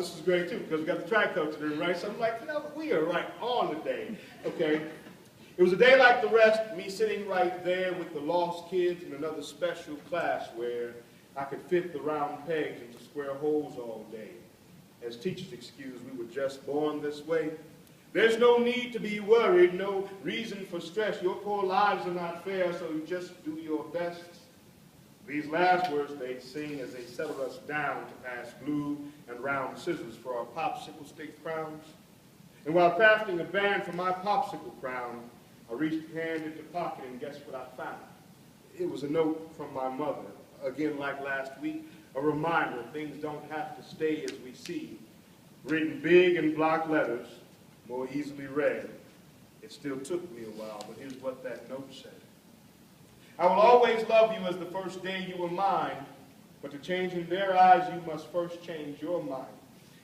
this was great too, because we got the track coach in, right? So I'm like, you know, we are right on today, okay? It was a day like the rest, me sitting right there with the lost kids in another special class where I could fit the round pegs into square holes all day. As teachers excuse, we were just born this way. There's no need to be worried, no reason for stress. Your poor lives are not fair, so you just do your best. These last words they sing as they settle us down to pass glue and round scissors for our popsicle stick crowns. And while crafting a band for my popsicle crown, I reached a hand into pocket and guess what I found? It was a note from my mother. Again, like last week, a reminder things don't have to stay as we see. Written big in block letters, more easily read. It still took me a while, but here's what that note said. I will always love you as the first day you were mine, but to change in their eyes, you must first change your mind.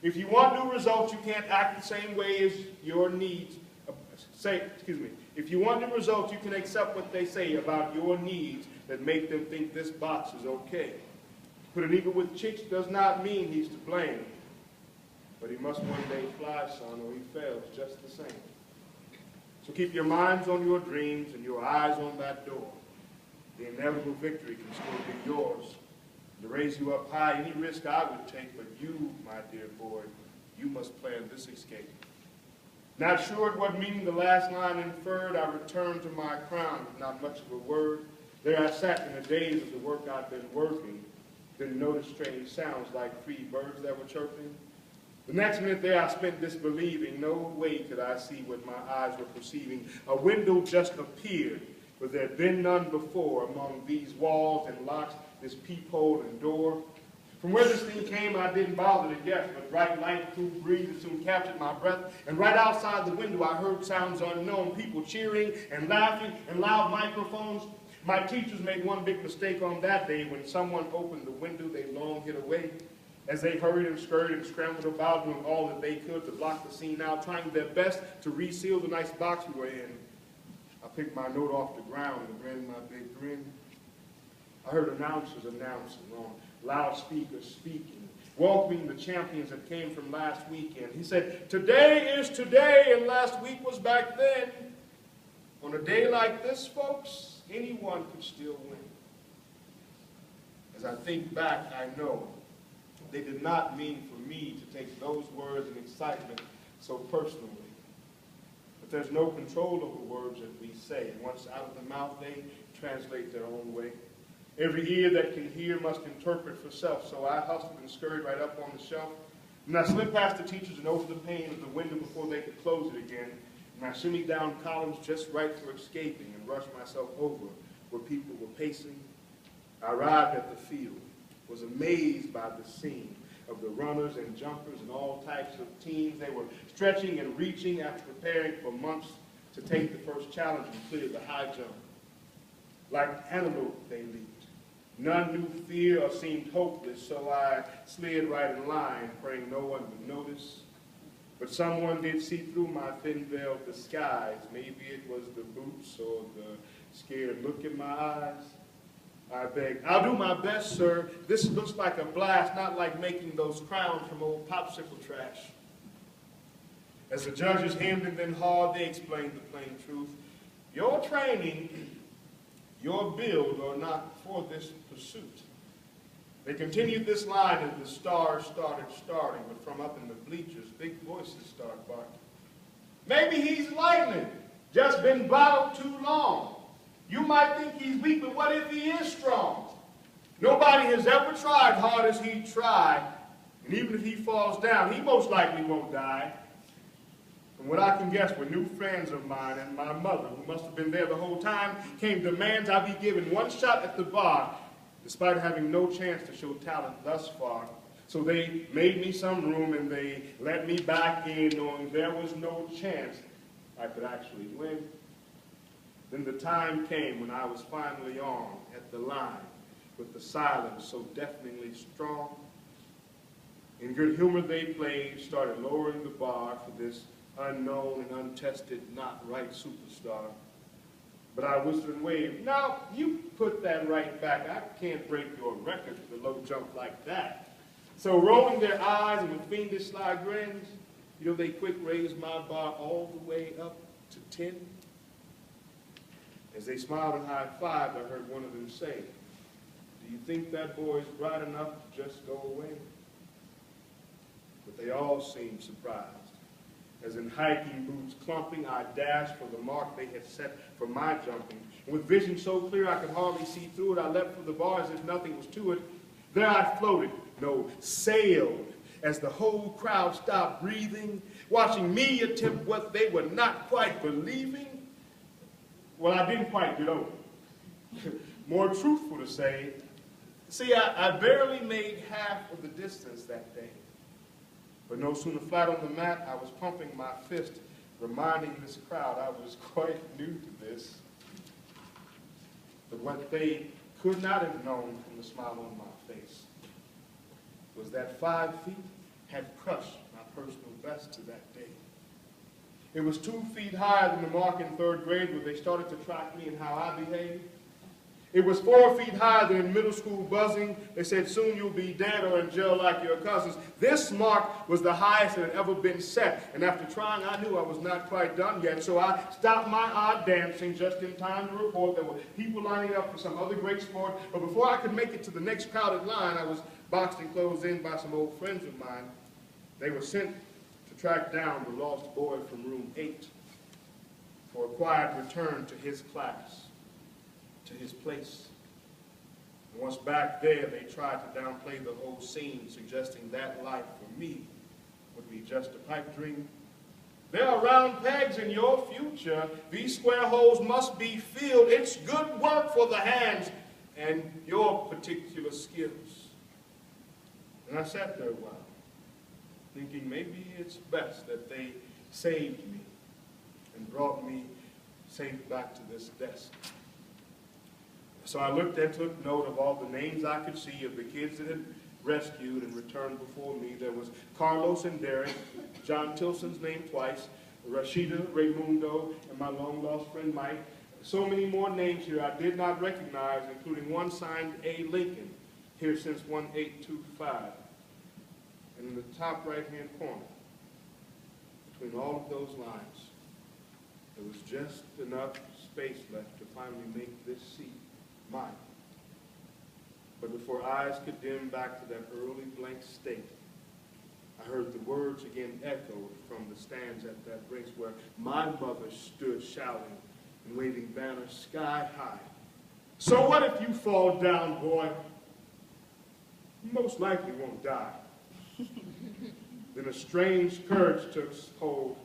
If you want new results, you can't act the same way as your needs. If you want new results, you can accept what they say about your needs that make them think this box is okay. Put an eagle with chicks does not mean he's to blame, but he must one day fly, son, or he fails just the same. So keep your minds on your dreams and your eyes on that door. The inevitable victory can still be yours. To raise you up high, any risk I would take, but you, my dear boy, you must plan this escape. Not sure at what meaning the last line inferred, I returned to my crown with not much of a word. There I sat in the daze of the work I'd been working. Didn't notice strange sounds like free birds that were chirping. The next minute there I spent disbelieving. No way could I see what my eyes were perceiving. A window just appeared, where there had been none before among these walls and locks, this peephole and door. From where this thing came, I didn't bother to guess, but bright light, cool breeze soon captured my breath. And right outside the window, I heard sounds unknown, people cheering and laughing and loud microphones. My teachers made one big mistake on that day. When someone opened the window, they long hid away. As they hurried and scurried and scrambled about, doing all that they could to block the scene out, trying their best to reseal the nice box we were in. I picked my note off the ground and grinned my big grin. I heard announcers announcing on loudspeakers speaking, welcoming the champions that came from last weekend. He said, today is today, and last week was back then. On a day like this, folks, anyone could still win. As I think back, I know they did not mean for me to take those words and excitement so personally. But there's no control over words that we say. Once out of the mouth, they translate their own way. Every ear that can hear must interpret for self. So I hustled and scurried right up on the shelf. And I slipped past the teachers and opened the pane of the window before they could close it again. And I shimmied down columns just right for escaping and rushed myself over where people were pacing. I arrived at the field, was amazed by the scene of the runners and jumpers and all types of teams. They were stretching and reaching after preparing for months to take the first challenge and clear the high jump. Like antelope they leaped. None knew fear or seemed hopeless, so I slid right in line, praying no one would notice. But someone did see through my thin-veiled disguise. Maybe it was the boots or the scared look in my eyes. I begged, I'll do my best, sir. This looks like a blast, not like making those crowns from old popsicle trash. As the judges hemmed and then hawed, they explained the plain truth. Your training, your build are not for this pursuit. They continued this line as the stars started starting, but from up in the bleachers, big voices started barking. Maybe he's lightning, just been bottled too long. You might think he's weak, but what if he is strong? Nobody has ever tried hard as he tried, and even if he falls down, he most likely won't die. From what I can guess were new friends of mine and my mother, who must have been there the whole time, came demands I be given one shot at the bar, despite having no chance to show talent thus far. So they made me some room and they let me back in, knowing there was no chance I could actually win. Then the time came when I was finally on at the line, with the silence so deafeningly strong. In good humor they played, started lowering the bar for this unknown and untested, not right superstar. But I whispered and waved, now you put that right back. I can't break your record with a low jump like that. So rolling their eyes and with fiendish sly grins, you know, they quick raised my bar all the way up to 10. As they smiled and high-fived, I heard one of them say, "Do you think that boy's bright enough to just go away?" But they all seemed surprised. As in hiking boots clumping, I dashed for the mark they had set for my jumping. And with vision so clear I could hardly see through it, I leapt for the bar as if nothing was to it. There I floated, no, sailed, as the whole crowd stopped breathing, watching me attempt what they were not quite believing. Well, I didn't quite get over it. More truthful to say, see, I barely made half of the distance that day. But no sooner flat on the mat, I was pumping my fist, reminding this crowd I was quite new to this. But what they could not have known from the smile on my face was that 5 feet had crushed my personal best to that day. It was 2 feet higher than the mark in 3rd grade where they started to track me and how I behaved. It was 4 feet higher than in middle school buzzing. They said, "Soon you'll be dead or in jail like your cousins." This mark was the highest that had ever been set. And after trying, I knew I was not quite done yet. So I stopped my odd dancing just in time to report there were people lining up for some other great sport. But before I could make it to the next crowded line, I was boxed and closed in by some old friends of mine. They were sent to track down the lost boy from room 8 for a quiet return to his class, to his place. And once back there, they tried to downplay the whole scene, suggesting that life for me would be just a pipe dream. There are round pegs in your future. These square holes must be filled. It's good work for the hands and your particular skills. And I sat there a while, thinking maybe it's best that they saved me and brought me safe back to this desk. So I looked and took note of all the names I could see of the kids that had rescued and returned before me. There was Carlos and Derek, John Tilson's name twice, Rashida, Raymundo, and my long-lost friend Mike. So many more names here I did not recognize, including one signed A. Lincoln, here since 1825. And in the top right-hand corner, between all of those lines, there was just enough space left to finally make this seat mine. But before eyes could dim back to that early blank state, I heard the words again echoed from the stands at that race where my mother stood shouting and waving banners sky high. "So what if you fall down, boy? You most likely won't die." Then a strange courage took hold,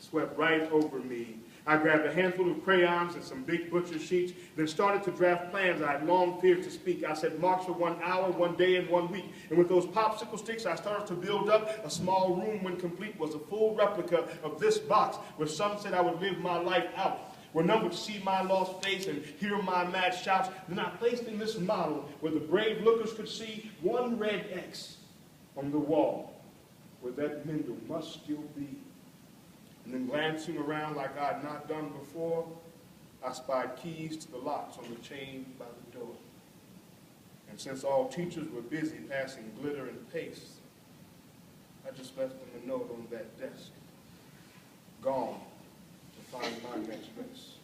swept right over me. I grabbed a handful of crayons and some big butcher sheets, then started to draft plans I had long feared to speak. I said march for 1 hour, 1 day, and 1 week. And with those popsicle sticks, I started to build up a small room. When complete was a full replica of this box, where some said I would live my life out, where none would see my lost face and hear my mad shouts. Then I placed in this model where the brave lookers could see one red X on the wall, where that Mendel must still be. And then glancing around like I had not done before, I spied keys to the locks on the chain by the door. And since all teachers were busy passing glitter and paste, I just left them a note on that desk, gone to find my next race.